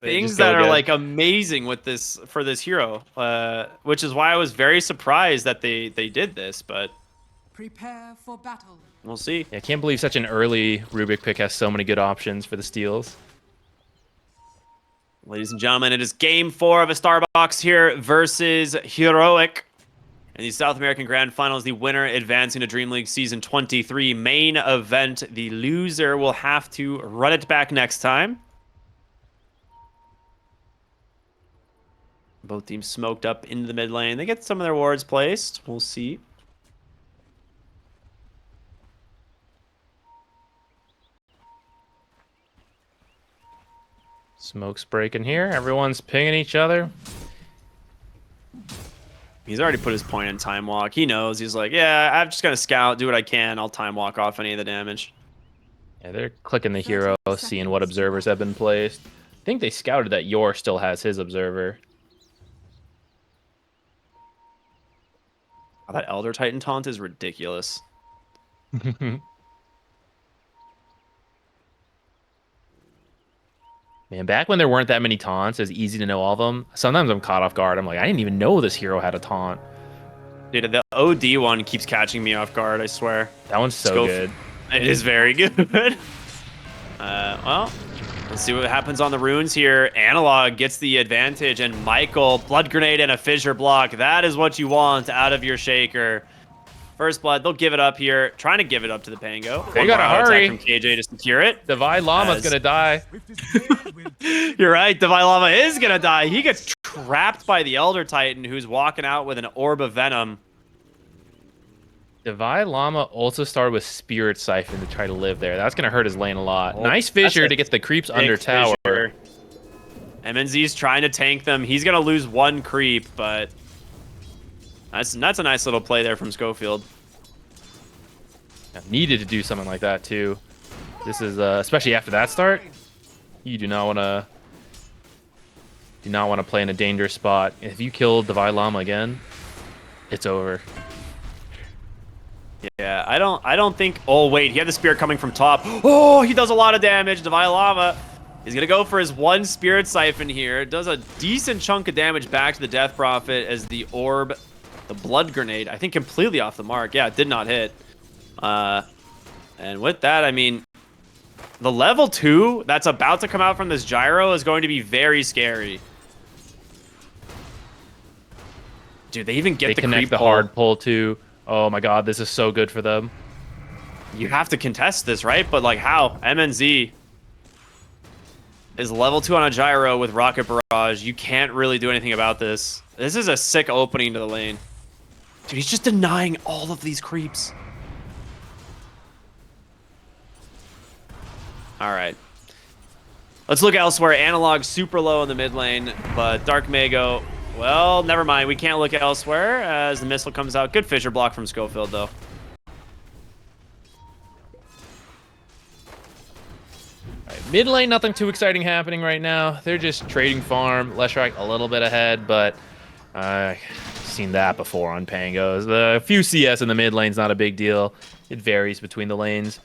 things that are like amazing with this for this hero, which is why I was very surprised that they did this, but prepare for battle. We'll see. Yeah, I can't believe such an early Rubik pick has so many good options for the steals. Ladies and gentlemen, it is game 4 of a Starbucks here versus Heroic. In the South American Grand Finals, the winner advancing to DreamLeague Season 23 main event. The loser will have to run it back next time. Both teams smoked up into the mid lane. They get some of their wards placed. We'll see. Smoke's breaking here. Everyone's pinging each other. He's already put his point in time walk. He knows. He's like, yeah, I'm just going to scout, do what I can. I'll time walk off any of the damage. Yeah, they're clicking the hero, seeing what observers have been placed. I think they scouted that Yor still has his observer. Oh, that Elder Titan taunt is ridiculous. Man, back when there weren't that many taunts, it was easy to know all of them. Sometimes I'm caught off guard. I'm like, I didn't even know this hero had a taunt. Dude, the OD one keeps catching me off guard, I swear. That one's so good. It is very good. Well, let's see what happens on the runes here. Analog gets the advantage, and Michael, Blood Grenade and a Fissure Block. That is what you want out of your Shaker. First Blood, they'll give it up here. Trying to give it up to the Pango. They gotta hurry. From KJ to secure it. Divine Llama's gonna die. You're right, Divine Llama is gonna die. He gets trapped by the Elder Titan, who's walking out with an Orb of Venom. Divine Llama also started with Spirit Siphon to try to live there. That's gonna hurt his lane a lot. Nice Fissure to get the creeps under tower. MNZ's trying to tank them. He's gonna lose one creep, but that's a nice little play there from Schofield. Yeah, needed to do something like that too. This is especially after that start. You do not want to play in a dangerous spot. If you kill Divine Llama again, it's over. Yeah, I don't think. Oh wait, he had the spear coming from top. Oh, he does a lot of damage. Divine Llama is gonna go for his one Spirit Siphon here. Does a decent chunk of damage back to the Death Prophet as the orb, the Blood Grenade, I think completely off the mark. Yeah, it did not hit. And with that, I mean, the level 2 that's about to come out from this gyro is going to be very scary. Dude, they even get the connect creep the pull. hard pull too. Oh my god, this is so good for them. You have to contest this, right? But like how? MNZ is level 2 on a gyro with Rocket Barrage. You can't really do anything about this. This is a sick opening to the lane. Dude, he's just denying all of these creeps. All right. Let's look elsewhere. Analog super low in the mid lane, but Dark Mago, well, never mind. We can't look elsewhere as the missile comes out. Good Fissure Block from Schofield, though. Right, mid lane, nothing too exciting happening right now. They're just trading farm. Leshrac a little bit ahead, but I've seen that before on Pangos. The few CS in the mid lane's not a big deal. It varies between the lanes.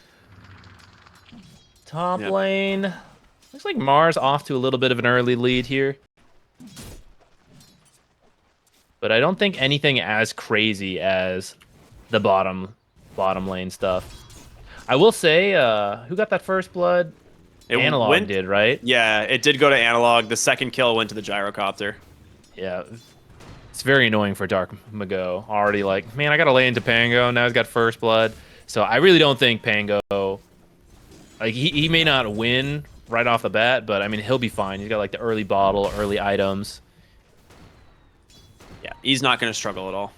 Top lane. Looks like Mars off to a little bit of an early lead here. But I don't think anything as crazy as the bottom lane stuff. I will say, who got that first blood? Analog did, right? Yeah, it did go to Analog. The second kill went to the Gyrocopter. Yeah. It's very annoying for Dark Mago. Already like, man, I got to lay into Pango. Now he's got first blood. So I really don't think Pango... Like, he may not win right off the bat, but, I mean, he'll be fine. He's got, like, the early bottle, early items. Yeah, he's not going to struggle at all.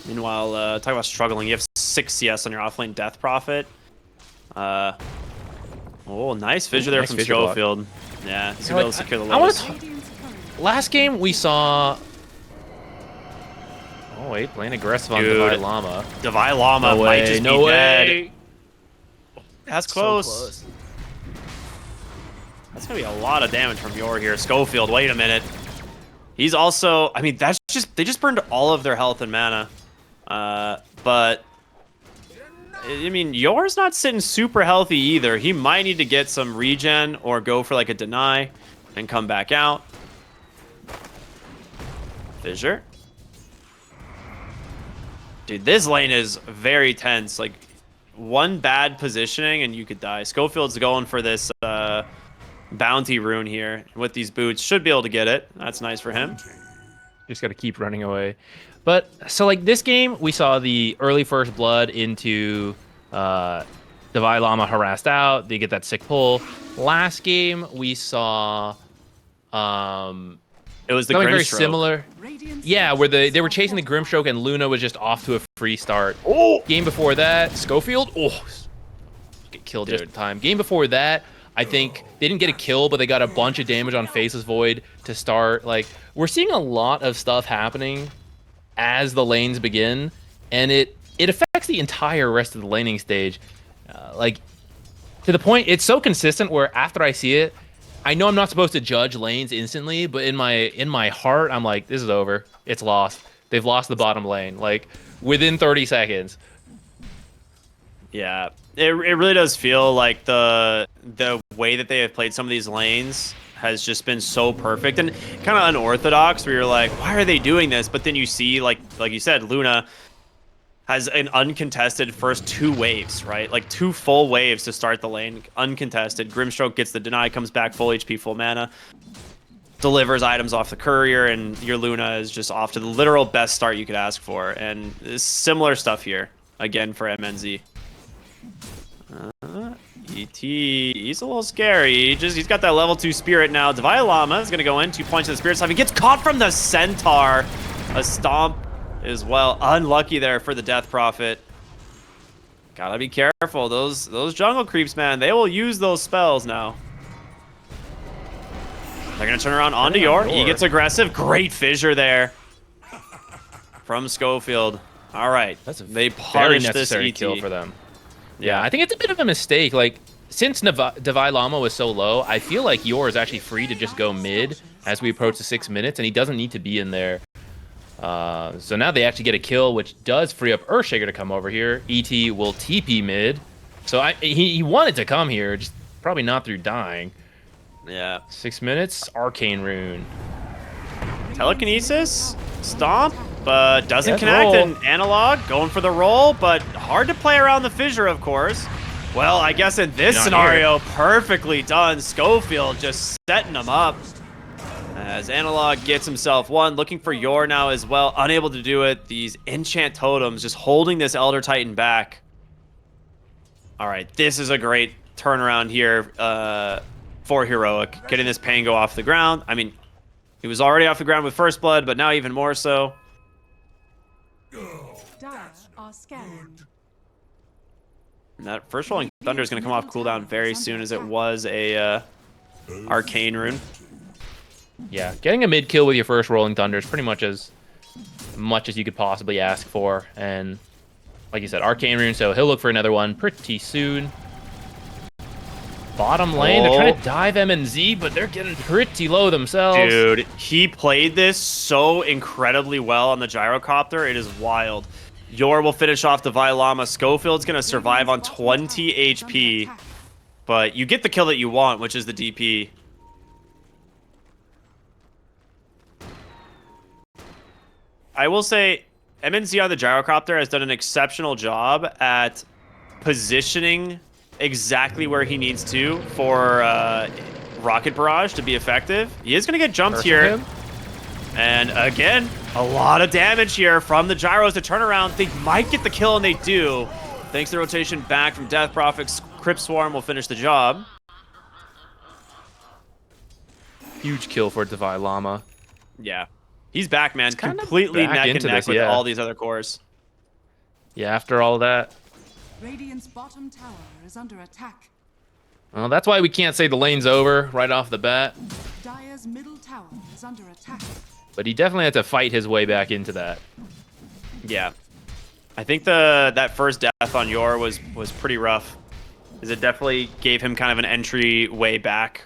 Meanwhile, talk about struggling. You have 6 CS on your offlane Death Prophet. Oh, nice Fissure there from Schofield. Yeah, he's going to be able to secure the Lotus. Last game, we saw... Oh, wait, playing aggressive on Divine Llama. Divine Llama might just be dead. That's close. So close. That's gonna be a lot of damage from Yor here. Schofield, wait a minute. He's also, I mean, they just burned all of their health and mana. But I mean, yours not sitting super healthy either. He might need to get some regen or go for like a deny and come back out. Fissure. Dude, this lane is very tense. Like, one bad positioning and you could die. Schofield's going for this bounty rune here with these boots. Should be able to get it. That's nice for him. Just got to keep running away. But, so, like, this game, we saw the early first blood into Devi Llama harassed out. They get that sick pull. Last game, we saw... It was the something very Grimstroke. Similar. Yeah, where they were chasing the Grimstroke and Luna was just off to a free start. Oh! Game before that, Schofield, get killed just in time. Game before that, I think they didn't get a kill, but they got a bunch of damage on Faceless Void to start. Like, we're seeing a lot of stuff happening as the lanes begin, and it affects the entire rest of the laning stage. Like, to the point, it's so consistent where after I see it, I know I'm not supposed to judge lanes instantly, but in my heart, I'm like, this is over. It's lost. They've lost the bottom lane, like, within 30 seconds. Yeah, it really does feel like the way that they have played some of these lanes has just been so perfect and kind of unorthodox, where you're like, why are they doing this? But then you see, like you said, Luna has an uncontested first 2 waves, right? Like 2 full waves to start the lane, uncontested. Grimstroke gets the deny, comes back full HP, full mana, delivers items off the courier, and your Luna is just off to the literal best start you could ask for. And similar stuff here, again, for MNZ. ET, he's a little scary. He's got that level 2 spirit now. Devi Llama is going to go in, 2 points to the spirit side. He gets caught from the centaur. A stomp as well. Unlucky there for the Death Prophet. Gotta be careful. Those jungle creeps, man, they will use those spells now. They're going to turn around onto Yor. He gets aggressive. Great fissure there from Schofield. All right. They punish this ET. Kill for them. Yeah, I think it's a bit of a mistake. Like, since Devi Llama was so low, I feel like Yor is actually free to just go mid as we approach the 6 minutes, and he doesn't need to be in there. So now they actually get a kill, which does free up Earthshaker to come over here. ET will TP mid. So he wanted to come here, just probably not through dying. Yeah. 6 minutes, Arcane Rune. Telekinesis, Stomp, but doesn't Yes, connect. roll. And Analog going for the roll, but hard to play around the fissure, of course. Well, I guess in this Not scenario, perfectly done. Schofield just setting him up. As Analog gets himself one, looking for Yor now as well, unable to do it. These enchant totems just holding this Elder Titan back. All right, this is a great turnaround here for Heroic, getting this Pango off the ground. I mean, he was already off the ground with First Blood, but now even more so. Dire are scanning. And that first Rolling Thunder is going to come off cooldown very soon, as it was a Arcane Rune. Yeah, getting a mid kill with your first Rolling Thunder is pretty much as much as you could possibly ask for. And like you said, Arcane Rune, so he'll look for another one pretty soon. Bottom lane, they're trying to dive MNZ, but they're getting pretty low themselves. Dude, he played this so incredibly well on the gyrocopter. It is wild. Yor will finish off the Llama. Schofield's going to survive on 20 HP, but you get the kill that you want, which is the DP. I will say, MNZ on the gyrocopter has done an exceptional job at positioning exactly where he needs to for Rocket Barrage to be effective. He is going to get jumped here. And again, a lot of damage here from the gyros to turn around. They might get the kill, and they do. Thanks to the rotation back from Death Prophet, Crypt Swarm will finish the job. Huge kill for Devi Llama. Yeah. He's back, man. Kind of Completely back neck and into neck this, with yeah. all these other cores. Yeah, after all that. Radiant's bottom tower is under attack. Well, that's why we can't say the lane's over right off the bat. Dire's middle tower is under attack. But he definitely had to fight his way back into that. Yeah. I think that first death on Yor was pretty rough. Because it definitely gave him kind of an entry way back.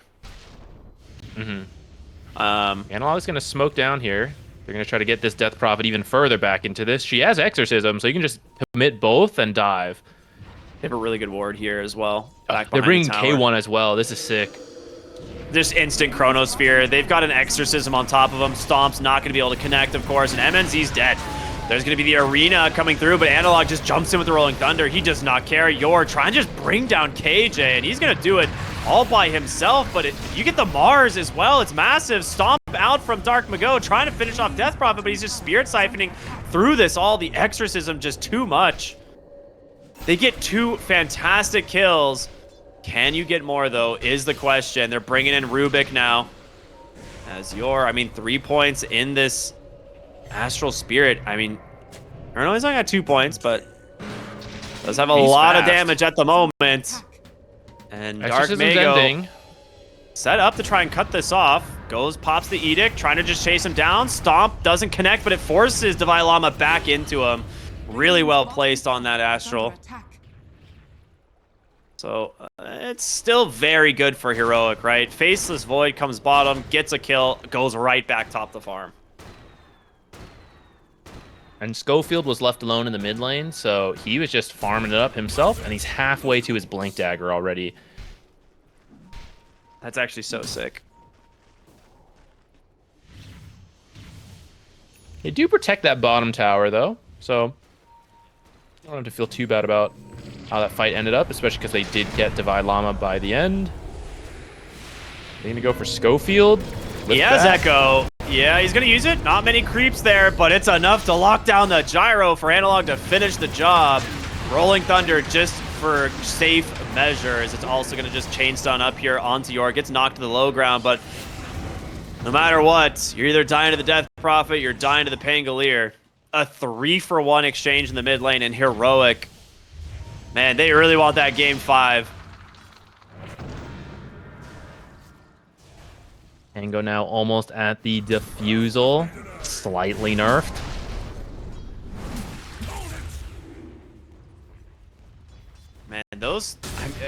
Analog's going to smoke down here. They're going to try to get this Death Prophet even further back into this. She has Exorcism, so you can just commit both and dive. They have a really good ward here as well. Back They're behind bringing the tower. K1 as well. This is sick. Just instant Chronosphere. They've got an Exorcism on top of them. Stomp's not going to be able to connect, of course, and MNZ's dead. There's going to be the arena coming through, but Analog just jumps in with the Rolling Thunder. He does not care. You're trying to just bring down KJ, and he's going to do it all by himself, but you get the Mars as well. It's massive. Stomp out from Dark Mago, trying to finish off Death Prophet, but he's just Spirit Siphoning through this all. The Exorcism just too much. They get 2 fantastic kills. Can you get more, though, is the question. They're bringing in Rubik now. As I mean, 3 points in this Astral Spirit. I mean, Erno's only got 2 points, but does have a lot of damage at the moment. And Dark Mago set up to try and cut this off. Pops the Edict, trying to just chase him down. Stomp doesn't connect, but it forces Divine Llama back into him. Really well placed on that Astral. So it's still very good for Heroic, right? Faceless Void comes bottom, gets a kill, goes right back top the farm. And Schofield was left alone in the mid lane, so he was just farming it up himself, and he's halfway to his Blink Dagger already. That's actually so sick. They do protect that bottom tower, though, so I don't have to feel too bad about how that fight ended up, especially because they did get Divine Llama by the end. They're going to go for Schofield. He has Echo. Yeah, he's going to use it. Not many creeps there, but it's enough to lock down the Gyro for Analog to finish the job. Rolling Thunder just for safe measures. It's also going to just chain stun up here onto Yor. Gets knocked to the low ground, but no matter what, you're either dying to the Death Prophet, you're dying to the Pangolier. A 3-for-1 exchange in the mid lane, and Heroic, man, they really want that game 5. Tango now almost at the Diffusal, slightly nerfed. Man,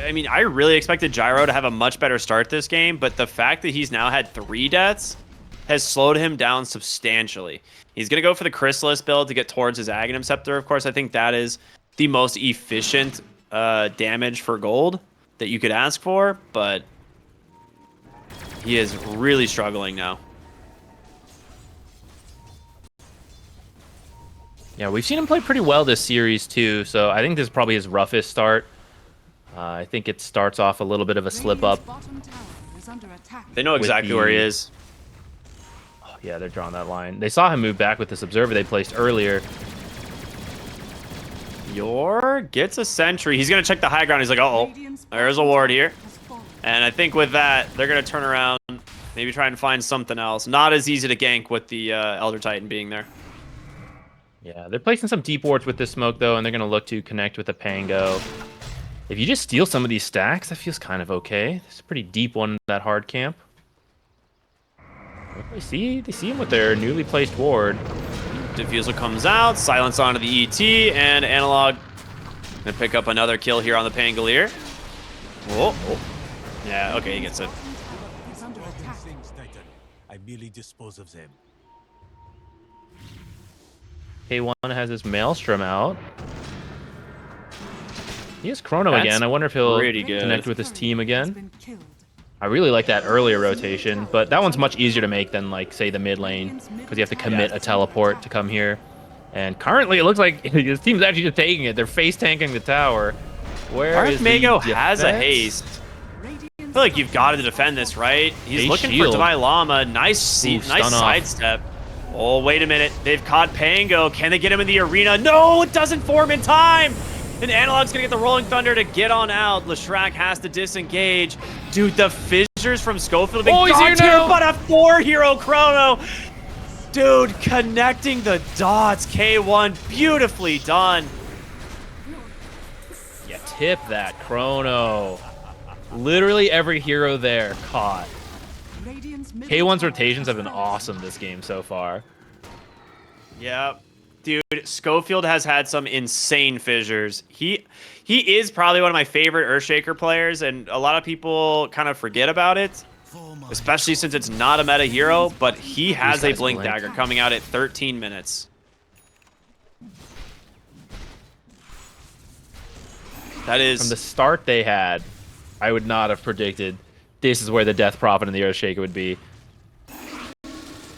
I mean, I really expected Gyro to have a much better start this game, but the fact that he's now had 3 deaths has slowed him down substantially. He's going to go for the Chrysalis build to get towards his Aghanim Scepter. Of course, I think that is the most efficient damage for gold that you could ask for, but he is really struggling now. Yeah, we've seen him play pretty well this series, too, so I think this is probably his roughest start. I think it starts off a little bit of a slip-up. They know exactly where he is. Oh, yeah, they're drawing that line. They saw him move back with this Observer they placed earlier. Yor gets a Sentry. He's going to check the high ground. He's like, uh-oh, there's a ward here. And I think with that, they're going to turn around, maybe try and find something else. Not as easy to gank with the Elder Titan being there. Yeah, they're placing some deep wards with this smoke, though, and they're going to look to connect with the Pango. If you just steal some of these stacks, that feels kind of okay. It's a pretty deep one, that hard camp. They see him with their newly placed ward. Diffusal comes out, silence onto the ET, and Analog gonna pick up another kill here on the Pangolier. Whoa. Oh. Yeah, okay, he gets it. I merely dispose of them. K1 has his Maelstrom out. He has Chrono That's again. I wonder if he'll pretty good. connect with his team again. I really like that earlier rotation, but that one's much easier to make than, like, say, the mid lane, because you have to commit a teleport to come here. And currently, it looks like his team's actually just taking it. They're face tanking the tower. Where is Mago the has a defense? haste. I feel like you've got to defend this, right? He's Base looking shield. for Divine Llama. Nice Ooh, stun off. sidestep. Oh, wait a minute. They've caught Pango. Can they get him in the arena? No, it doesn't form in time. And Analog's going to get the Rolling Thunder to get on out. Leshrac has to disengage. Dude, the fissures from Schofield have been he's here gone now. but a 4-hero Chrono. Dude, connecting the dots. K1, beautifully done. Yeah, tip that Chrono. Literally every hero there caught. K1's rotations have been awesome this game so far. Yeah. Dude, Schofield has had some insane fissures. He is probably one of my favorite Earthshaker players, and a lot of people kind of forget about it, especially since it's not a meta hero, but he has a Blink Dagger coming out at 13 minutes. That is From the start they had, I would not have predicted this is where the Death Prophet and the Earthshaker would be.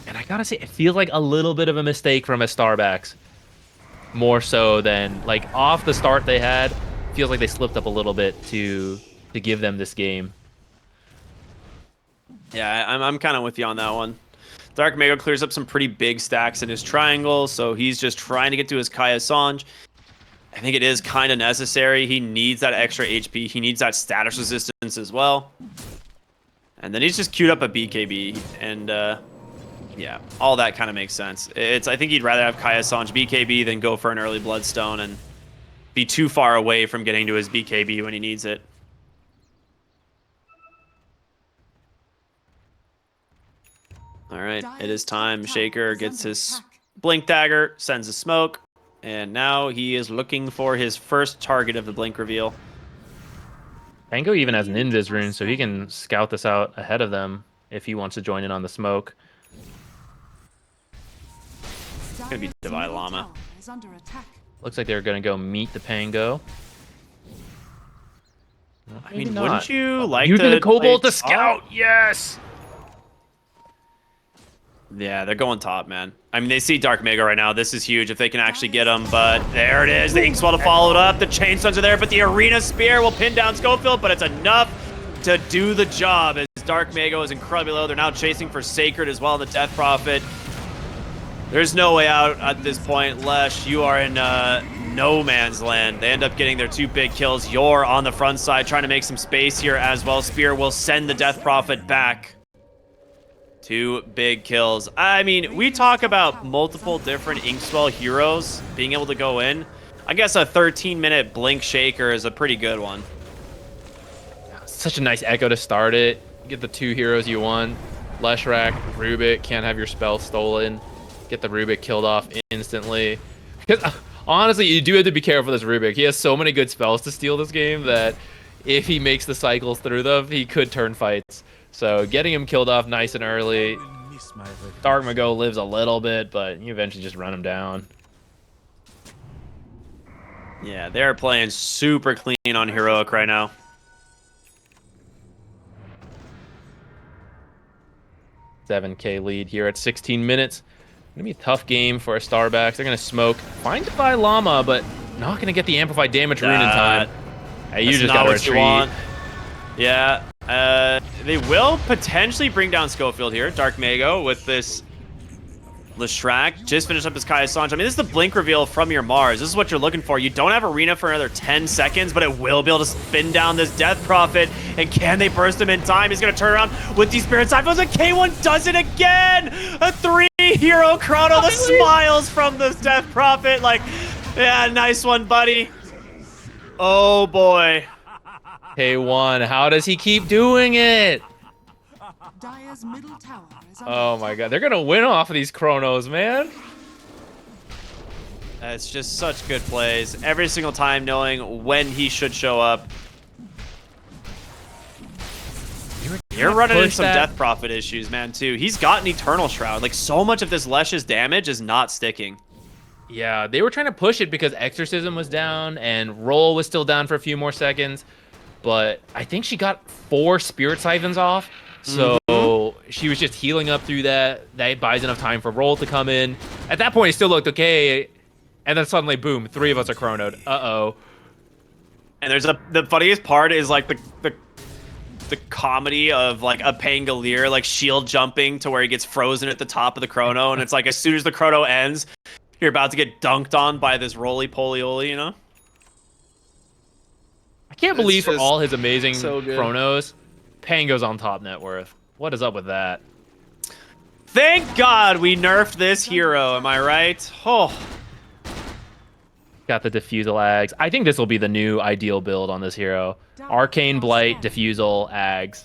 And I gotta say, it feels like a little bit of a mistake from a Starbacks. More so than, like, off the start they had, feels like they slipped up a little bit to give them this game. Yeah, I'm kind of with you on that one. Dark Mago clears up some pretty big stacks in his triangle, so he's just trying to get to his Kaya Sange. I think it is kind of necessary. He needs that extra HP. He needs that status resistance as well. And then he's just queued up a BKB, and yeah, all that kind of makes sense. I think he'd rather have Kaya Sange BKB than go for an early Bloodstone and be too far away from getting to his BKB when he needs it. All right, it is time. Shaker gets his Blink Dagger, sends a smoke, and now he is looking for his first target of the Blink reveal. Pango even has Ninja's rune, so he can scout this out ahead of them if he wants to join in on the smoke. It's gonna be Divine Llama. Looks like they're gonna go meet the Pango. I mean, wouldn't you like using to the Cobalt play to scout? Yes. Yeah, they're going top, man. I mean, they see Dark Mega right now. This is huge if they can actually get him, but there it is. The Inkswell to follow it up. The Chain Stuns are there, but the Arena Spear will pin down Schofield, but it's enough to do the job as Dark Mega is incredibly low. They're now chasing for Sacred as well, the Death Prophet. There's no way out at this point. Lesh, you are in no man's land. They end up getting their 2 big kills. You're on the front side trying to make some space here as well. Spear will send the Death Prophet back. 2 big kills. I mean, we talk about multiple different Inkswell heroes being able to go in. I guess a 13-minute Blink Shaker is a pretty good one. Such a nice echo to start it. Get the 2 heroes you want. Leshrac, Rubik, can't have your spell stolen. Get the Rubik killed off instantly. Because honestly, you do have to be careful with this Rubik. He has so many good spells to steal this game that if he makes the cycles through them, he could turn fights. So getting him killed off nice and early. Dark Mago lives a little bit, but you eventually just run him down. Yeah, they're playing super clean on Heroic right now. $7K lead here at 16 minutes. Gonna be a tough game for a Starbacks. They're gonna smoke. Find Divine Llama, but not gonna get the amplified damage rune in time. Hey, you That's just not gotta what you retreat. want. Yeah, they will potentially bring down Schofield here. Dark Mago with this Leshrac. Just finished up his Kaya Sange. I mean, this is the Blink reveal from your Mars. This is what you're looking for. You don't have Arena for another 10 seconds, but it will be able to spin down this Death Prophet. And can they burst him in time? He's going to turn around with these Spirit Cyphers, and K1 does it again! A 3-hero chrono. The smiles from this Death Prophet. Like, yeah, nice one, buddy. Oh, boy. K1, how does he keep doing it? Dire's middle tower is under Oh my god, they're gonna win off of these chronos, man. It's just such good plays. Every single time knowing when he should show up. You're running into some Death Prophet issues, man, too. He's got an Eternal Shroud. Like, so much of this Lesh's damage is not sticking. Yeah, they were trying to push it because Exorcism was down and Roll was still down for a few more seconds. But I think she got 4 Spirit Siphons off. So she was just healing up through that. That buys enough time for Roll to come in. At that point, it still looked okay. And then suddenly, boom, 3 of us are chronoed. Uh-oh. And there's the funniest part is like the comedy of like a Pangolier like shield jumping to where he gets frozen at the top of the chrono, and it's like as soon as the chrono ends, you're about to get dunked on by this roly-poly-oly, you know? I can't believe for just all his amazing so good. chronos, Pango's on top net worth. What is up with that? Thank God we nerfed this hero, am I right? Oh. Got the Diffusal Ags. I think this will be the new ideal build on this hero. Arcane Blight, Diffusal, Ags.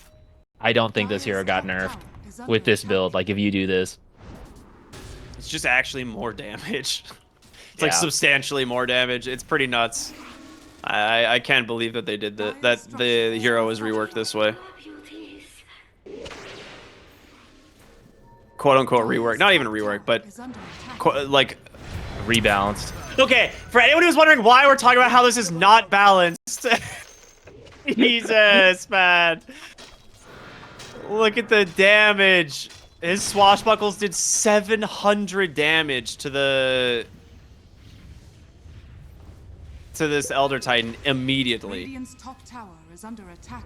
I don't think this hero got nerfed with this build. Like, if you do this. It's just actually more damage. It's like substantially more damage. It's pretty nuts. I can't believe that they did that the hero was reworked this way. Quote unquote rework. Not even rework, but like Rebalanced. Okay, for anyone who's wondering why we're talking about how this is not balanced. Jesus, man. Look at the damage. His swashbuckles did 700 damage to this Elder Titan immediately. Radiant's top tower is under attack.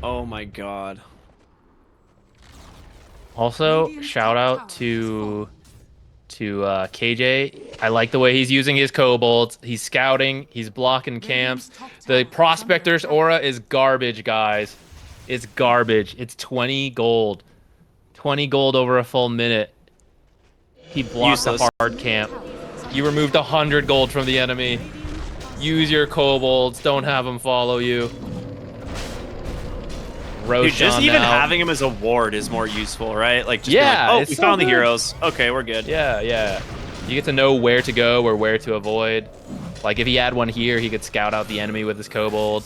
Oh my god. Also, shout out to KJ. I like the way he's using his kobolds. He's scouting. He's blocking camps. The prospector's aura is garbage, guys. It's garbage. It's 20 gold. 20 gold over a full minute. He blocked the hard camp. You removed 100 gold from the enemy. Use your kobolds. Don't have them follow you. Dude, just Roshan even now. having him as a ward is more useful, right? Like, just Yeah, be like, oh, it's we so found the good. heroes. Okay, we're good. Yeah, yeah. You get to know where to go or where to avoid. Like, if he had one here, he could scout out the enemy with his kobold.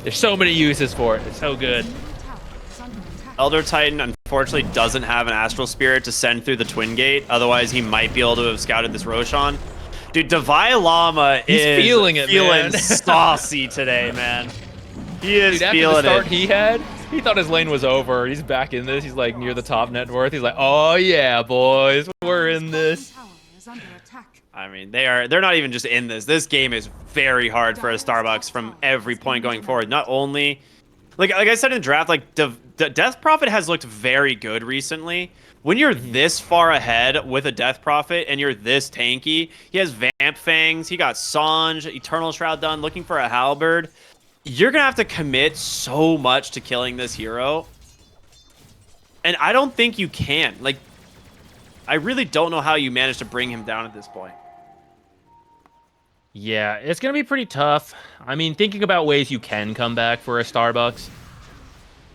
There's so many uses for it. It's so good. Elder Titan, unfortunately, doesn't have an Astral Spirit to send through the Twin Gate. Otherwise, he might be able to have scouted this Roshan. Dude, Divine Llama He's is feeling it, man. saucy today, man. He is Dude, after feeling the start it. he had, he thought his lane was over. He's back in this. He's like near the top net worth. He's like, oh yeah, boys, we're in this. Tower is under attack. I mean, they're not even just in this. This game is very hard for a Starbucks from every point going forward. Not only, like I said in draft, like Death Prophet has looked very good recently. When you're this far ahead with a Death Prophet and you're this tanky, he has Vamp Fangs, he got Sange, Eternal Shroud done, looking for a Halberd. You're gonna have to commit so much to killing this hero. And I don't think you can. Like, I really don't know how you managed to bring him down at this point. Yeah, it's gonna be pretty tough. I mean, thinking about ways you can come back for a Starbucks,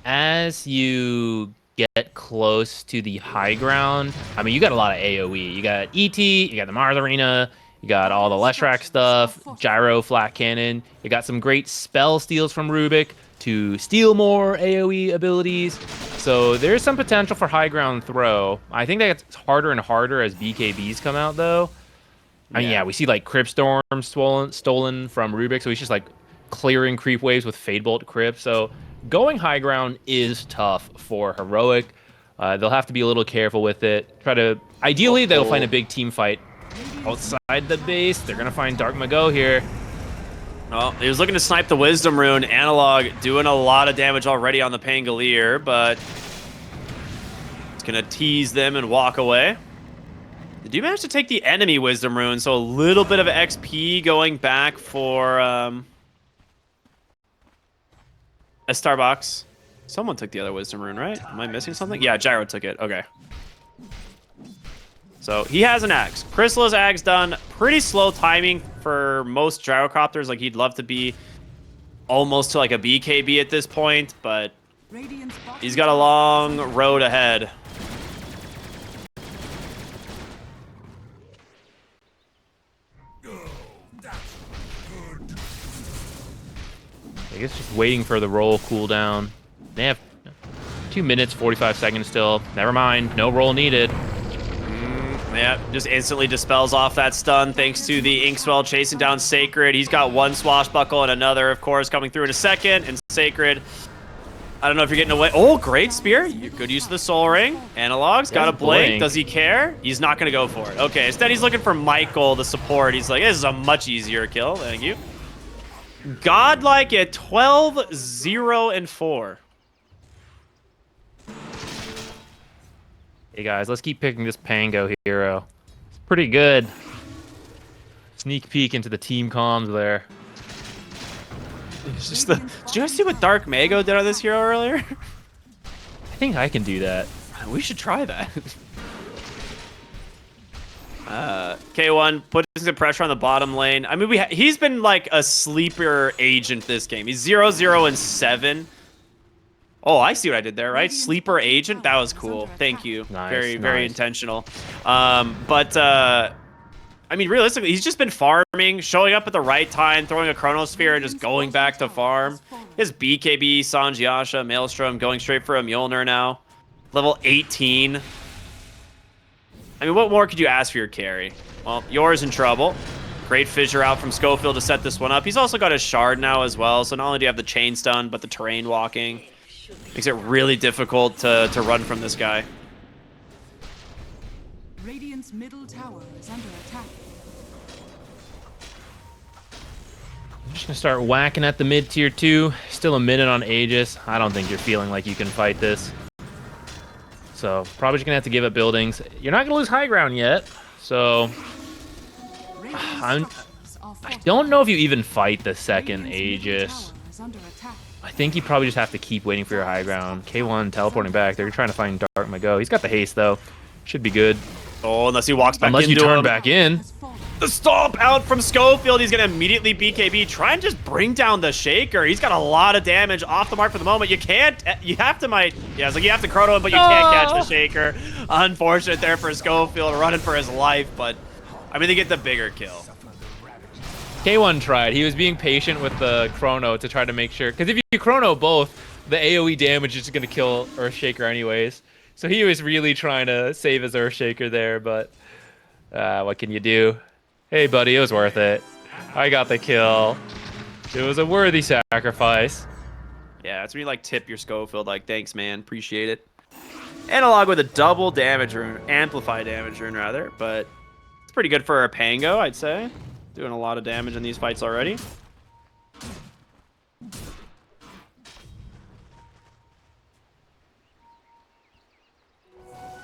as you get close to the high ground, I mean, you got a lot of AoE. You got ET, you got the Mars Arena, you got all the Leshrac stuff, Gyro, Flat Cannon. You got some great spell steals from Rubik to steal more AoE abilities. So there's some potential for high ground throw. I think that gets harder and harder as BKBs come out, though. I mean, yeah, we see like Crypt Storm stolen from Rubik, so he's just like clearing creep waves with Fadebolt Crypt. So going high ground is tough for Heroic. They'll have to be a little careful with it. Ideally, they'll find a big team fight outside the base. They're gonna find Dark Mago here. Well, he was looking to snipe the Wisdom Rune. Analog doing a lot of damage already on the Pangolier, but it's gonna tease them and walk away. They do manage to take the enemy Wisdom Rune, so a little bit of XP going back for a Starbucks. Someone took the other Wisdom Rune, right? Am I missing something? Yeah, Gyro took it. Okay. So he has an Axe. Chrysala's Axe done. Pretty slow timing for most Gyrocopters. Like, he'd love to be almost to like a BKB at this point, but Radiant's bottom he's got a long road ahead. I guess just waiting for the roll cooldown. They have 2 minutes, 45 seconds still. Never mind. No roll needed. Yeah, just instantly dispels off that stun thanks to the Inkswell chasing down Sacred. He's got one swashbuckle and another, of course, coming through in a second. And Sacred, I don't know if you're getting away. Oh, great spear. Good use of the Soul Ring. Analog's got a blink. Does he care? He's not going to go for it. Okay, instead he's looking for Michael, the support. He's like, this is a much easier kill. Thank you. Godlike at 12, 0, and 4. Hey guys, let's keep picking this Pango hero. It's pretty good. Sneak peek into the team comms there. It's just the. Did you guys see what Dark Mago did on this hero earlier? I think I can do that. We should try that. K1 putting some pressure on the bottom lane. I mean, he's been like a sleeper agent this game. He's 0, 0, and 7. Oh, I see what I did there, right? Sleeper agent. That was cool. Thank you. Nice, very nice. intentional. I mean, realistically, he's just been farming, showing up at the right time, throwing a Chronosphere, and just going back to farm. His BKB, Sanjiasha, Maelstrom, going straight for a Mjolnir now. Level 18. I mean, what more could you ask for your carry? Well, yours in trouble. Great fissure out from Schofield to set this one up. He's also got a shard now as well, so not only do you have the chain stun, but the terrain walking. Makes it really difficult to run from this guy. Radiant's middle tower is under attack. I'm just gonna start whacking at the mid tier 2. Still a minute on Aegis. I don't think you're feeling like you can fight this. So probably just gonna have to give up buildings. You're not gonna lose high ground yet, so I don't know if you even fight the second Aegis. I think you probably just have to keep waiting for your high ground. K1 teleporting back. They're trying to find Dark Mago. He's got the haste though. Should be good. Oh, unless he walks back unless into you turn him. back in. The stomp out from Schofield. He's going to immediately BKB. Try and just bring down the Shaker. He's got a lot of damage off the mark for the moment. You can't. You have to Yeah, it's like you have to chrono him, but you can't catch the Shaker. Unfortunate there for Schofield, running for his life. But, I mean, they get the bigger kill. K1 tried. He was being patient with the chrono to try to make sure. Because if you chrono both, the AoE damage is going to kill Earthshaker anyways. So he was really trying to save his Earthshaker there, but what can you do? Hey, buddy, it was worth it. I got the kill. It was a worthy sacrifice. Yeah, that's when you, like, tip your Schofield. Like, thanks, man. Appreciate it. Analog with a double damage rune. Amplify damage rune, rather. But it's pretty good for a Pango, I'd say. Doing a lot of damage in these fights already.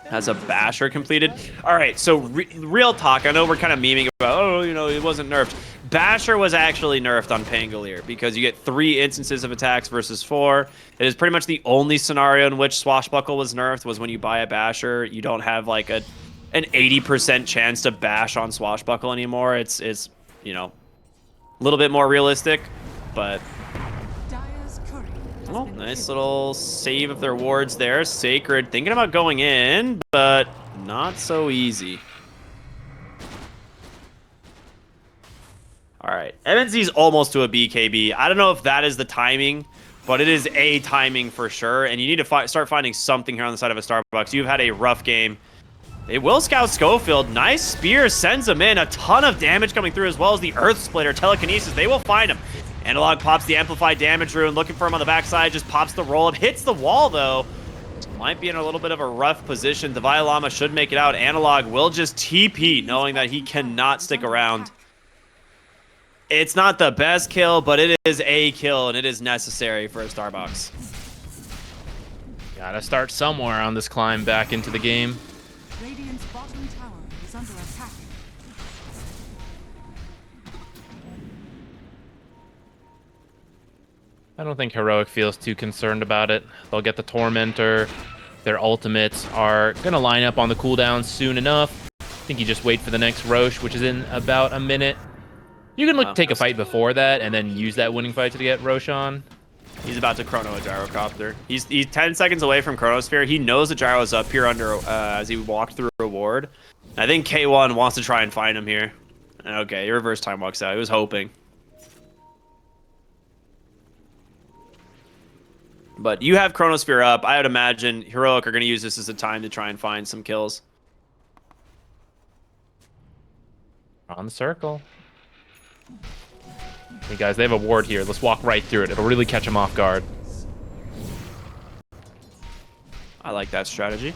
Has a basher completed. All right, so real talk. I know we're kind of memeing about, oh, you know, it wasn't nerfed. Basher was actually nerfed on Pangolier because you get 3 instances of attacks versus 4. It is pretty much the only scenario in which Swashbuckle was nerfed was when you buy a Basher. You don't have like an 80% chance to bash on Swashbuckle anymore. It's you know, a little bit more realistic, but oh, nice little save of their wards there. Sacred thinking about going in, but not so easy. All right, MNZ's almost to a BKB. I don't know if that is the timing, but it is a timing for sure, and you need to start finding something here on the side of a Starbucks. You've had a rough game. They will scout Schofield. Nice spear sends him in. A ton of damage coming through, as well as the Earth Splitter, Telekinesis. They will find him. Analog pops the Amplified Damage Rune, looking for him on the backside, just pops the roll-up, hits the wall, though. Might be in a little bit of a rough position. The Llama should make it out. Analog will just TP, knowing that he cannot stick around. It's not the best kill, but it is a kill, and it is necessary for a Starbucks. Gotta start somewhere on this climb back into the game. Radiant's bottom tower is under attack. I don't think Heroic feels too concerned about it. They'll get the Tormentor. Their ultimates are going to line up on the cooldown soon enough. I think you just wait for the next Roche, which is in about a minute. You can take a fight before that and then use that winning fight to get Roche on. He's about to chrono a Gyrocopter. He's 10 seconds away from Chronosphere. He knows the Gyro's up here under as he walked through a ward. I think K1 wants to try and find him here. Okay, he reverse time walks out. He was hoping. But you have Chronosphere up. I would imagine Heroic are going to use this as a time to try and find some kills. On the circle. Hey guys, they have a ward here. Let's walk right through it. It'll really catch them off guard. I like that strategy.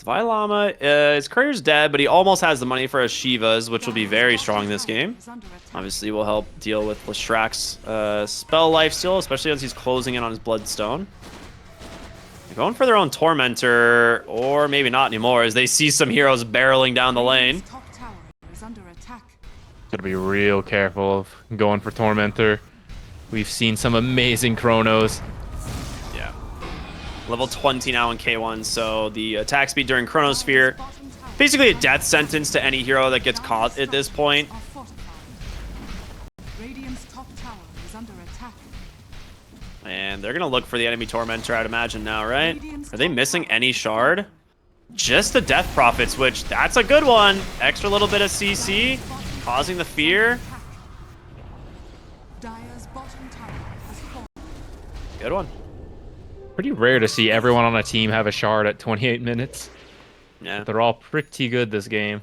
Llama, his career's dead, but he almost has the money for his Shivas, which will be very strong this game. Obviously, will help deal with Leshrack's spell life still, especially as he's closing in on his Bloodstone. They're going for their own Tormentor, or maybe not anymore, as they see some heroes barreling down the lane. Gotta be real careful of going for Tormentor. We've seen some amazing chronos. Yeah. Level 20 now in K1, so the attack speed during Chronosphere, basically a death sentence to any hero that gets caught at this point. And they're gonna look for the enemy Tormentor, I'd imagine now, right? Are they missing any shard? Just the Death Prophets, which that's a good one. Extra little bit of CC, causing the fear. Good one. Pretty rare to see everyone on a team have a shard at 28 minutes. Yeah. They're all pretty good this game.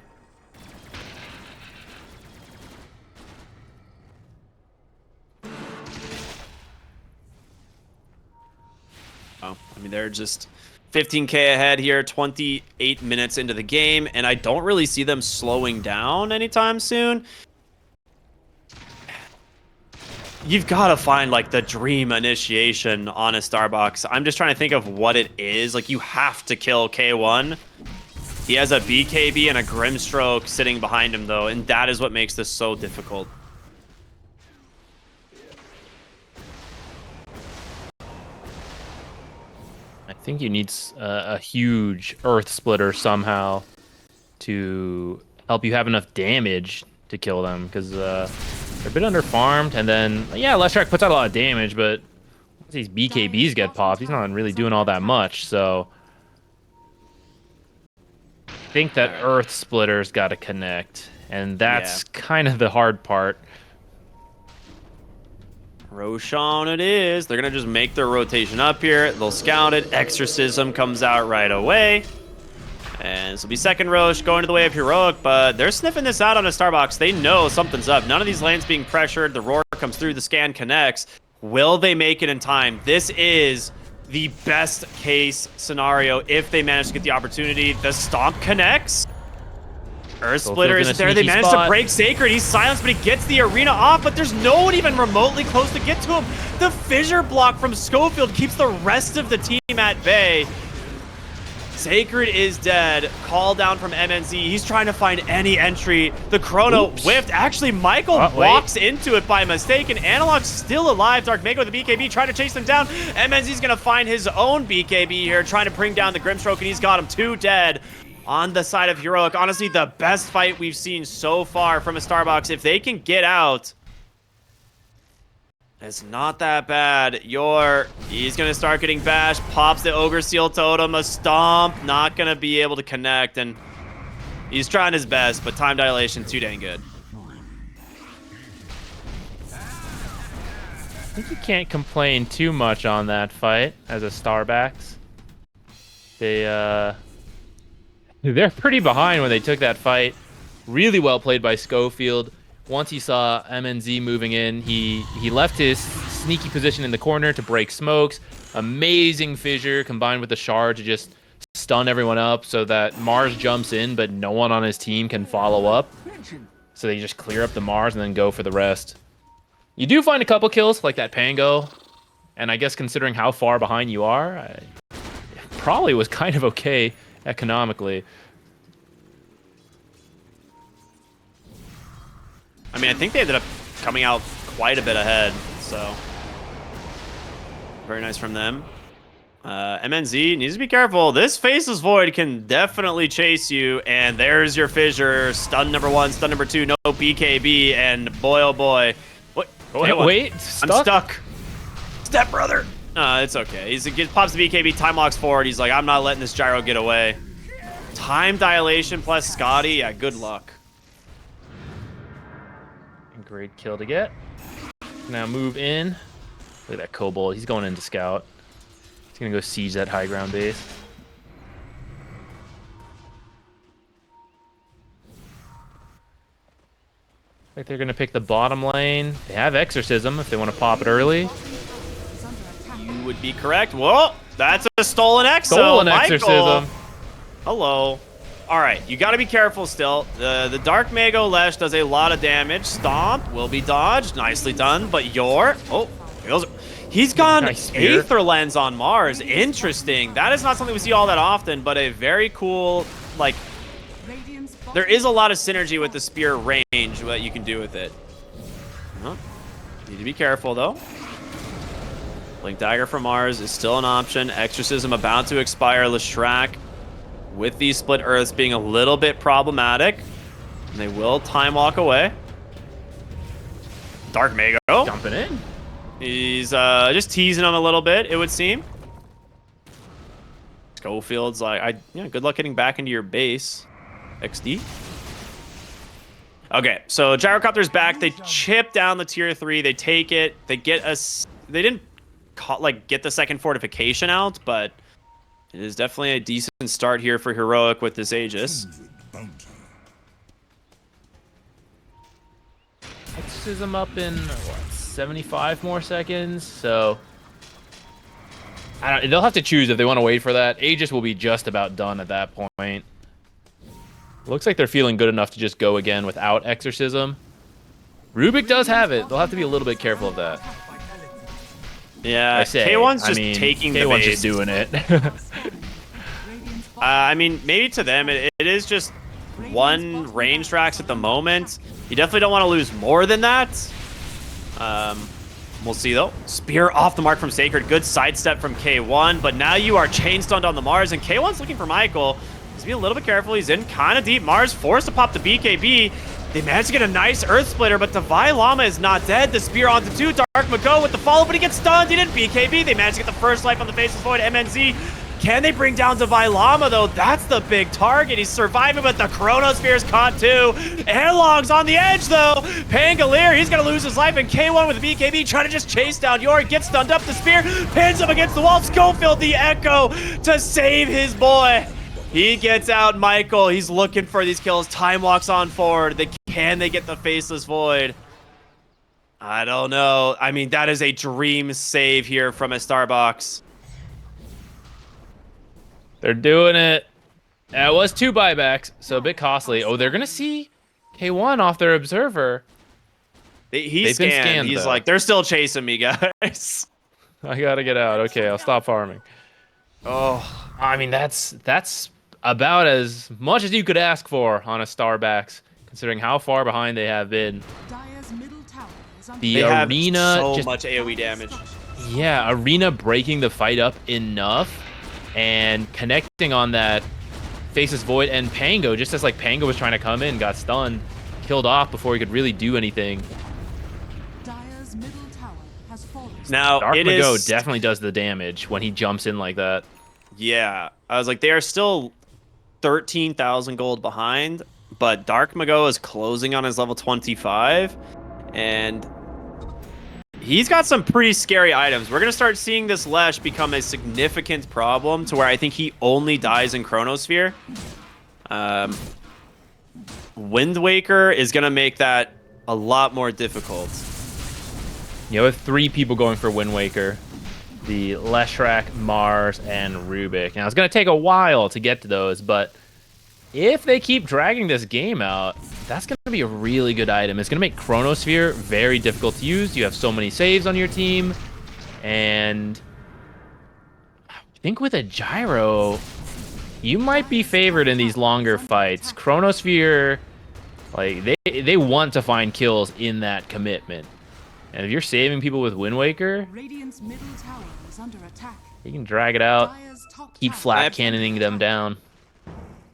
Oh, I mean, they're just 15K ahead here, 28 minutes into the game, and I don't really see them slowing down anytime soon. You've got to find, like, the dream initiation on a Starbucks. I'm just trying to think of what it is. Like, you have to kill K1. He has a BKB and a Grimstroke sitting behind him, though, and that is what makes this so difficult. I think you need a huge Earth Splitter somehow to help you have enough damage to kill them, because they're a bit underfarmed. And then, yeah, Leshrac puts out a lot of damage, but once these BKBs get popped, he's not really doing all that much. So I think that Earth Splitter's got to connect, and that's kind of the hard part. Roshan it is. They're going to just make their rotation up here. They'll scout it. Exorcism comes out right away. And this will be second Rosh going to the way of Heroic, but they're sniffing this out on a Starbucks. They know something's up. None of these lanes being pressured. The Roar comes through. The scan connects. Will they make it in time? This is the best case scenario if they manage to get the opportunity. The Stomp connects. Earth Splitter is there. They managed to break Sacred. He's silenced, but he gets the arena off, but there's no one even remotely close to get to him. The fissure block from Schofield keeps the rest of the team at bay. Sacred is dead. Call down from MNZ. He's trying to find any entry. The Chrono whiffed. Actually, Michael walks into it by mistake, and Analog's still alive. Dark Mega with the BKB trying to chase them down. MNZ's going to find his own BKB here, trying to bring down the Grimstroke, and he's got him 2 dead. On the side of Heroic, honestly, the best fight we've seen so far from a Starbucks. If they can get out, it's not that bad. He's going to start getting bashed. Pops the Ogre Seal Totem. A Stomp. Not going to be able to connect. And he's trying his best, but time dilation too dang good. I think you can't complain too much on that fight as a Starbucks. They're pretty behind when they took that fight. Really well played by Schofield. Once he saw MNZ moving in, he left his sneaky position in the corner to break smokes. Amazing fissure combined with the shard to just stun everyone up so that Mars jumps in, but no one on his team can follow up. So they just clear up the Mars and then go for the rest. You do find a couple kills, like that Pango. And I guess considering how far behind you are, it probably was kind of okay economically. I mean, I think they ended up coming out quite a bit ahead, so very nice from them. MNZ needs to be careful. This Faceless Void can definitely chase you, and there's your fissure. Stun number 1, stun number 2, no BKB, and boy, oh boy. What? Wait, I'm stuck. Step brother. It's okay. He pops the BKB, time locks forward. He's like, I'm not letting this gyro get away. Time dilation plus Scotty. Yeah, good luck. Great kill to get. Now move in. Look at that Kobold. He's going into scout. He's going to go siege that high ground base. Like they're going to pick the bottom lane. They have Exorcism if they want to pop it early. You would be correct. Whoa, that's a stolen Exo. Stolen Michael. Exorcism. Hello. All right, you got to be careful still. The Dark Mago Lesh does a lot of damage. Stomp will be dodged. Nicely done. But he's gone Nice spear. Aether Lens on Mars. Interesting. That is not something we see all that often, but a very cool, like, there is a lot of synergy with the spear range that you can do with it. Need to be careful, though. Blink Dagger from Mars is still an option. Exorcism about to expire. Leshrac with these split earths being a little bit problematic. And they will time walk away. Dark Mago. Jumping in. He's just teasing him a little bit, it would seem. Schofield's like, good luck getting back into your base. XD. Okay, so Gyrocopter's back. They chip down the tier 3. They take it. They get us. They didn't get the second fortification out, but It is definitely a decent start here for Heroic with this Aegis. Exorcism up in, what, 75 more seconds? So, they'll have to choose if they want to wait for that. Aegis will be just about done at that point. Looks like they're feeling good enough to just go again without Exorcism. Rubik does have it. They'll have to be a little bit careful of that. Yeah, I say, K1's I just mean, taking the K1's bait. just doing it. I mean, maybe to them, it is just one range tracks at the moment. You definitely don't want to lose more than that. We'll see, though. Spear off the mark from Sacred. Good sidestep from K1, but now you are chain stunned on the Mars, and K1's looking for Michael. He's being a little bit careful. He's in kind of deep. Mars forced to pop the BKB. They managed to get a nice Earth Splitter, but Divine Llama is not dead. The spear onto 2. Dark Mago with the follow, but he gets stunned. He didn't BKB. They managed to get the first life on the Faceless Void. MNZ. Can they bring down Divine Llama, though? That's the big target. He's surviving, but the Chronosphere's caught, too. Analog's on the edge, though. Pangolier, he's going to lose his life, and K1 with the BKB trying to just chase down Yorick. Gets stunned up. The spear pins him against the wall. Schofield, the Echo, to save his boy. He gets out Michael. He's looking for these kills. Time walks on forward. Can they get the Faceless Void? I don't know. I mean, that is a dream save here from a Starbucks. They're doing it. It was 2 buybacks, so a bit costly. Oh, they're going to see K1 off their observer. He's been scanned. scanned, He's though. like, they're still chasing me, guys. I got to get out. Okay, I'll stop farming. Oh, I mean, that's about as much as you could ask for on a Starbacks, considering how far behind they have been. Dire's middle tower is under The they have arena so just much AoE damage. Yeah, Arena breaking the fight up enough and connecting on that Faceless Void and Pango, just as like Pango was trying to come in, got stunned, killed off before he could really do anything. Dire's middle tower has fallen. Now, Dark it Mago is... definitely does the damage when he jumps in like that. Yeah, I was like, they are still 13,000 gold behind, but Dark Mago is closing on his level 25, and he's got some pretty scary items. We're going to start seeing this Lesh become a significant problem to where I think he only dies in Chronosphere. Wind Waker is going to make that a lot more difficult. You have 3 people going for Wind Waker. The Leshrac, Mars, and Rubik. Now, it's going to take a while to get to those, but if they keep dragging this game out, that's going to be a really good item. It's going to make Chronosphere very difficult to use. You have so many saves on your team, and I think with a Gyro, you might be favored in these longer fights. Chronosphere, like, they want to find kills in that commitment. And if you're saving people with Wind Waker, Radiant's middle tower is under attack. you can drag it out, Dire's top keep tower flat is cannoning them down.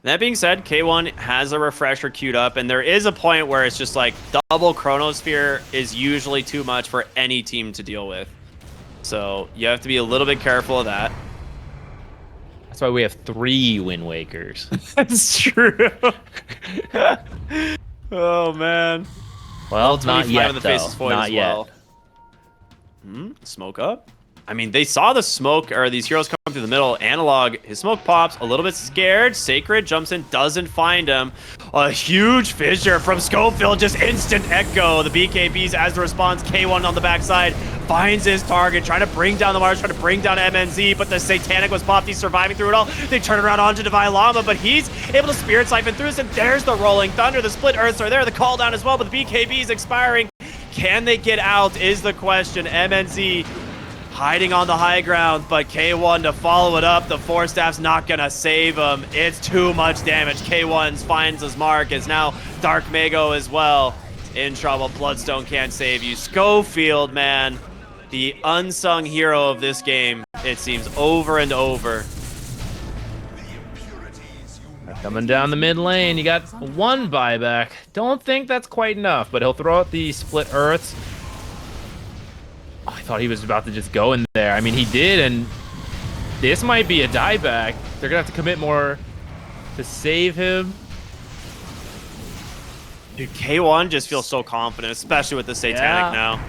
That being said, K1 has a refresher queued up, and there is a point where it's just like double Chronosphere is usually too much for any team to deal with. So you have to be a little bit careful of that. That's why we have 3 Wind Wakers. That's true. Oh, man. Well, L25 not yet, on the though. Faceless Void Not as yet. well. Smoke up. I mean, they saw the smoke, or these heroes come through the middle. Analog, his smoke pops, a little bit scared. Sacred jumps in, doesn't find him. A huge fissure from Schofield, just instant echo. The BKBs as the response. K1 on the backside finds his target, trying to bring down the Mars, trying to bring down MNZ, but the Satanic was popped. He's surviving through it all. They turn around onto Divine Llama, but he's able to Spirit Siphon through this, and there's the Rolling Thunder. The Split Earths are there, the call down as well, but the BKB is expiring. Can they get out is the question. MNZ hiding on the high ground, but K1 to follow it up. The Force Staff's not gonna save him. It's too much damage. K1 finds his mark. Is now Dark Mago as well in trouble. Bloodstone can't save you. Schofield, man, the unsung hero of this game, it seems, over and over. Coming down the mid lane, you got 1 buyback. Don't think that's quite enough, but he'll throw out the Split Earths. Oh, I thought he was about to just go in there. I mean, he did, and this might be a dieback. They're going to have to commit more to save him. Dude, K1 just feels so confident, especially with the Satanic now.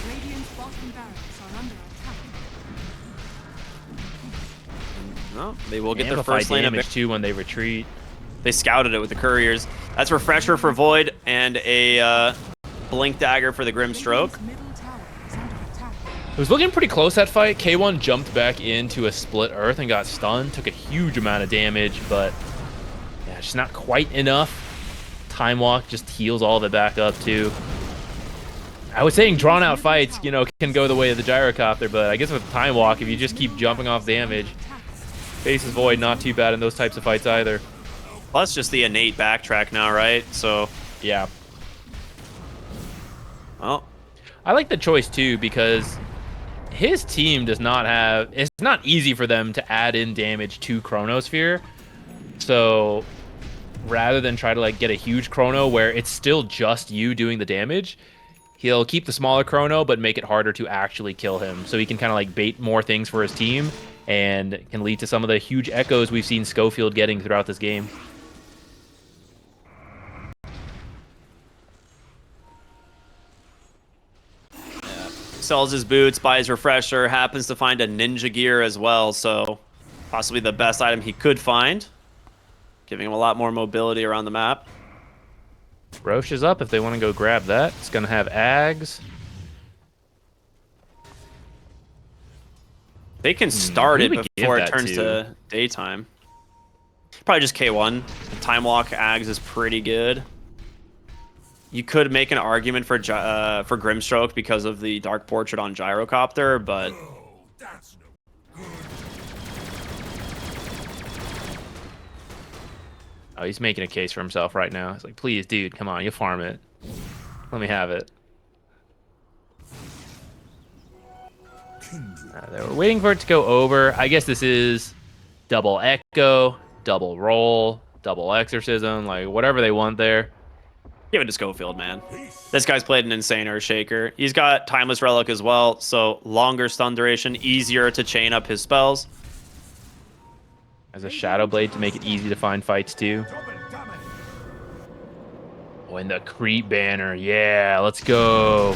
Radiant's bottom barracks are under attack. No, they will get their Amplify first lane of damage too when they retreat. They scouted it with the couriers. That's Refresher for Void and a Blink Dagger for the Grim Stroke. Radiant's middle tower is under attack. It was looking pretty close, that fight. K1 jumped back into a split earth and got stunned. Took a huge amount of damage, but yeah, just not quite enough. Time Walk just heals all of it back up too. I was saying drawn out fights, you know, can go the way of the gyrocopter, but I guess with Time Walk, if you just keep jumping off damage, Faces Void not too bad in those types of fights either. Plus just the innate backtrack now, right? So, Yeah. well, I like the choice too because his team does not have... It's not easy for them to add in damage to Chronosphere. So rather than try to like get a huge Chrono where it's still just you doing the damage, he'll keep the smaller Chrono but make it harder to actually kill him. So he can kind of like bait more things for his team and can lead to some of the huge echoes we've seen Schofield getting throughout this game. sells his boots, buys Refresher, happens to find a Ninja Gear as well, so possibly the best item he could find, giving him a lot more mobility around the map. Roche is up if they want to go grab that. It's going to have Ags. They can start who it do we give before it that turns to daytime. Probably just K1. Time Walk Ags is pretty good. You could make an argument for Grimstroke because of the Dark Portrait on Gyrocopter, but Oh, he's making a case for himself right now. He's like, please, dude, come on, you farm it. Let me have it. They were waiting for it to go over. I guess this is double echo, double roll, double exorcism, like whatever they want there. give it to Schofield, man. This guy's played an insane Earthshaker. He's got Timeless Relic as well, so longer stun duration, easier to chain up his spells. As a Shadow Blade to make it easy to find fights too. Oh, and the creep banner. Yeah, let's go.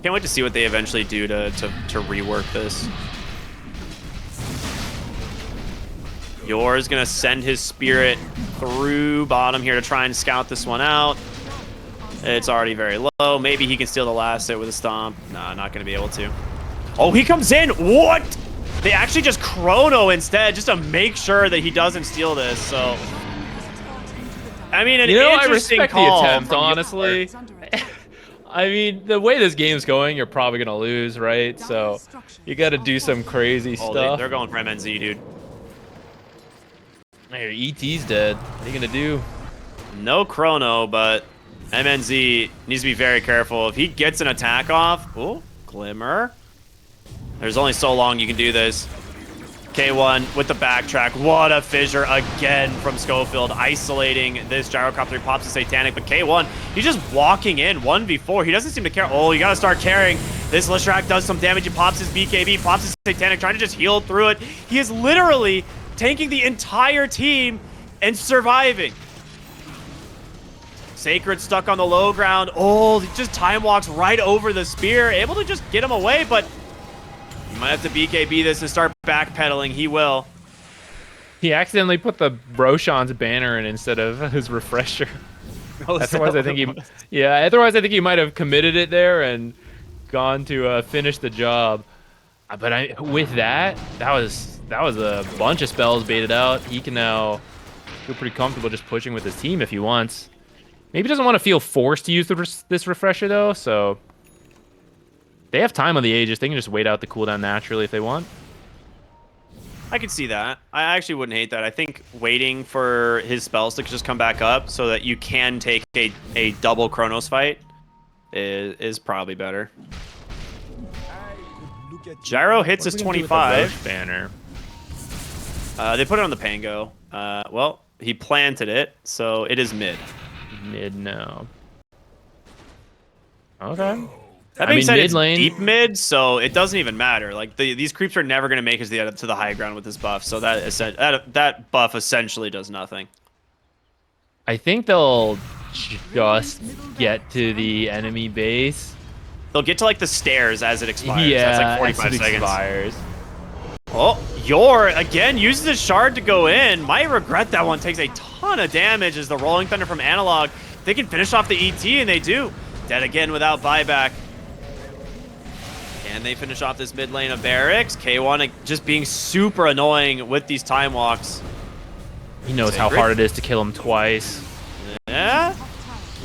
Can't wait to see what they eventually do to rework this. Yor's gonna send his spirit through bottom here to try and scout this one out. It's already very low. Maybe he can steal the last hit with a stomp. Nah, not gonna be able to. Oh, he comes in. What? They actually just chrono instead, just to make sure that he doesn't steal this. So, I mean, an interesting I respect call the attempt, from honestly. I mean, the way this game's going, you're probably gonna lose, right? So, you got to do some crazy Oh, stuff. they're going for MNZ, dude. Hey, ET's dead. What are you gonna do? No chrono, but MNZ needs to be very careful. If he gets an attack off, oh, Glimmer. There's only so long you can do this. K1 with the backtrack. What a fissure again from Schofield, isolating this Gyrocopter. He pops a Satanic, but K1, he's just walking in 1v4. He doesn't seem to care. Oh, you gotta start caring. This Leshrac does some damage. He pops his BKB, pops his Satanic, trying to just heal through it. He is literally tanking the entire team and surviving. Sacred stuck on the low ground. Oh, he just time walks right over the spear, able to just get him away, but you might have to BKB this and start backpedaling. He will. He accidentally put the Roshan's banner in instead of his Refresher. Otherwise, I think otherwise I think he might have committed it there and gone to finish the job. But with that was a bunch of spells baited out. He can now feel pretty comfortable just pushing with his team if he wants. Maybe doesn't want to feel forced to use this Refresher though, so they have time on the Aegis. They can just wait out the cooldown naturally if they want. I could see that. I actually wouldn't hate that. I think waiting for his spells to just come back up so that you can take a double Chronos fight is probably better. Gyro hits his 25. Banner. They put it on the Pango. Well, he planted it, so it is mid. Mid now. Okay. That being said, mid it's lane, deep mid, so it doesn't even matter. Like these creeps are never going to make it to the high ground with this buff, so that buff essentially does nothing. I think they'll just get to the enemy base they'll get to like the stairs as it expires. Yeah, That's like 45 as it seconds. expires. Oh, Yor again uses the shard to go in. Might regret that one. Takes a ton of damage as the Rolling Thunder from Analog. They can finish off the ET, and they do. Dead again without buyback. Can they finish off this mid lane of Barracks? K1 just being super annoying with these time walks. He knows how hard it is to kill him twice. Yeah.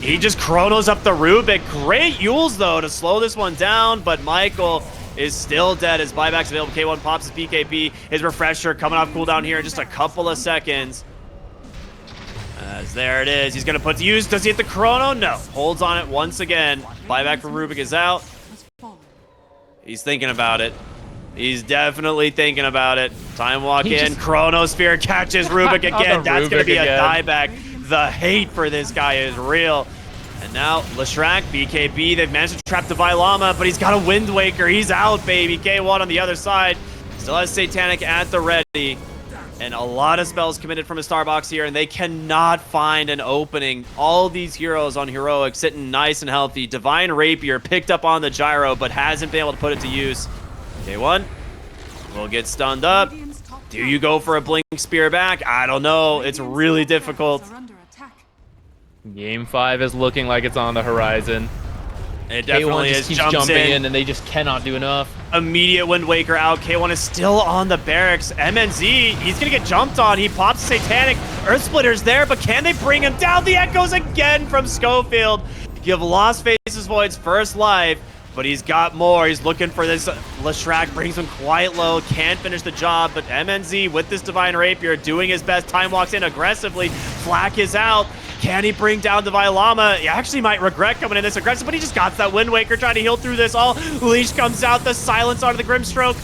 He just chronos up the Rubik. Great Yules, though, to slow this one down, but Michael is still dead as buyback's available. K1 pops his BKB. His refresher coming off cooldown here in just a couple of seconds. As there it is. He's going to put to use. Does he hit the chrono? No. Holds on it once again. Buyback from Rubik is out. He's thinking about it. He's definitely thinking about it. Time walk in. Chronosphere catches Rubik again. That's going to be a dieback. The hate for this guy is real. And now Leshrac, BKB, they've managed to trap Divine Llama, but he's got a Wind Waker. He's out, baby. K1 on the other side. Still has Satanic at the ready. And a lot of spells committed from his Starbox here, and they cannot find an opening. All these heroes on Heroic sitting nice and healthy. Divine Rapier picked up on the gyro, but hasn't been able to put it to use. K1 will get stunned up. Do you go for a Blink Spear back? I don't know. It's really difficult. Game 5 is looking like it's on the horizon. It definitely is. Keeps jumping in, and they just cannot do enough. Immediate Wind Waker out. K1 is still on the Barracks. MNZ, he's going to get jumped on. He pops Satanic. Earth Splitter's there, but can they bring him down? The Echoes again from Schofield. Give Lost Faces Void's first life, but he's got more. He's looking for this. Leshrac brings him quite low. Can't finish the job, but MNZ with this Divine Rapier doing his best. Time walks in aggressively. Flak is out. Can he bring down Divine Llama? He actually might regret coming in this aggressive, but he just got that Wind Waker trying to heal through this all. Leash comes out, the silence onto the Grimstroke.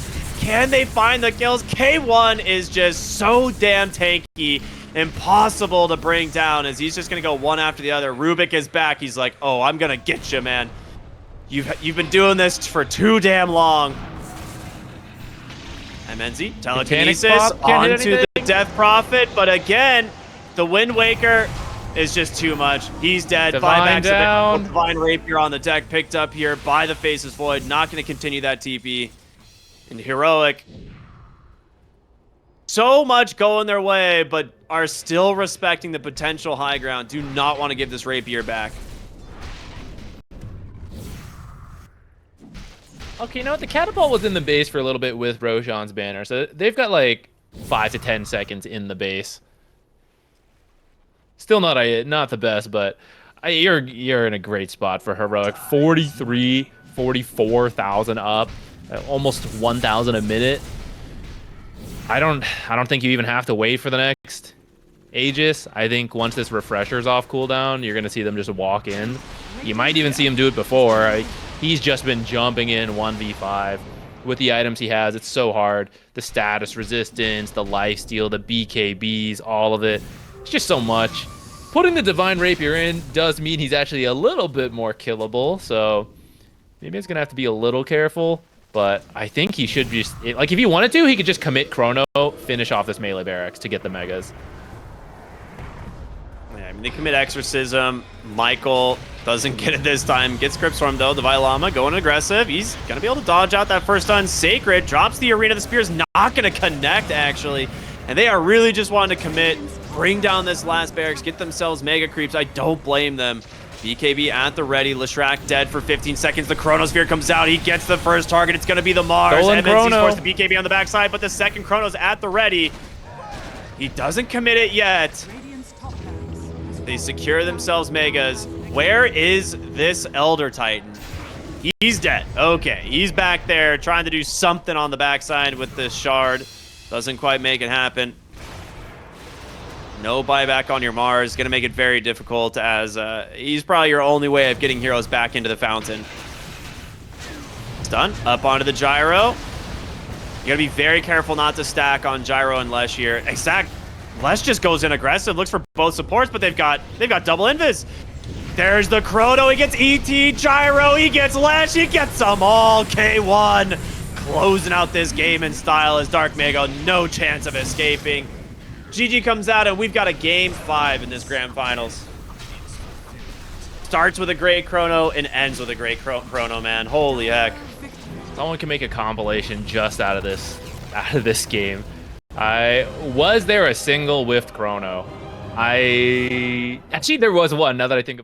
Can they find the kills? K1 is just so damn tanky. Impossible to bring down as he's just going to go one after the other. Rubik is back. He's like, oh, I'm going to get you, man. You've been doing this for too damn long. MNZ, telekinesis onto the Death Prophet, but again, the Wind Waker is just too much. He's dead. Divine down. Divine Rapier on the deck, picked up here by the Faces Void. Not going to continue that TP. And Heroic, so much going their way, but are still respecting the potential high ground. Do not want to give this Rapier back. Okay, you know what? The Catapult was in the base for a little bit with Roshan's banner, so they've got like 5 to 10 seconds in the base. Still not the best, but you're in a great spot for Heroic. 44,000 up, almost 1,000 a minute. I don't think you even have to wait for the next Aegis. I think once this refresher's off cooldown, you're gonna see them just walk in. You might even see him do it before. He's just been jumping in 1v5 with the items he has. It's so hard. The status resistance, the lifesteal, the BKBs, all of it. It's just so much. Putting the Divine Rapier in does mean he's actually a little bit more killable, so maybe he's going to have to be a little careful, but I think he should just... Like, if he wanted to, he could just commit Chrono, finish off this melee Barracks to get the Megas. Yeah, I mean, they commit Exorcism. Michael doesn't get it this time. Gets Grip Storm, though. Divine Llama going aggressive. He's going to be able to dodge out that first stun. Sacred drops the Arena. The Spear is not going to connect, actually. And they are really just wanting to commit, bring down this last Barracks, get themselves Mega Creeps. I don't blame them. BKB at the ready. Leshrac dead for 15 seconds. The Chronosphere comes out. He gets the first target. It's going to be the Mars. MNC's forced the BKB on the backside, but the second Chrono's at the ready. He doesn't commit it yet. They secure themselves Megas. Where is this Elder Titan? He's dead. Okay, he's back there trying to do something on the backside with this shard. Doesn't quite make it happen. No buyback on your Mars. Going to make it very difficult as he's probably your only way of getting heroes back into the fountain. Stun. Up onto the Gyro. You got to be very careful not to stack on Gyro and Lesh here. Exact. Lesh just goes in aggressive. Looks for both supports, but they've got double invis. There's the Chrono. He gets ET. Gyro. He gets Lesh. He gets them all. K1 closing out this game in style as Dark Mago. No chance of escaping. GG comes out, and we've got a game 5 in this grand finals. starts with a great chrono and ends with a great chrono, man. Holy heck. Someone can make a compilation just out of this game. Was there a single whiffed chrono? Actually there was one, now that I think of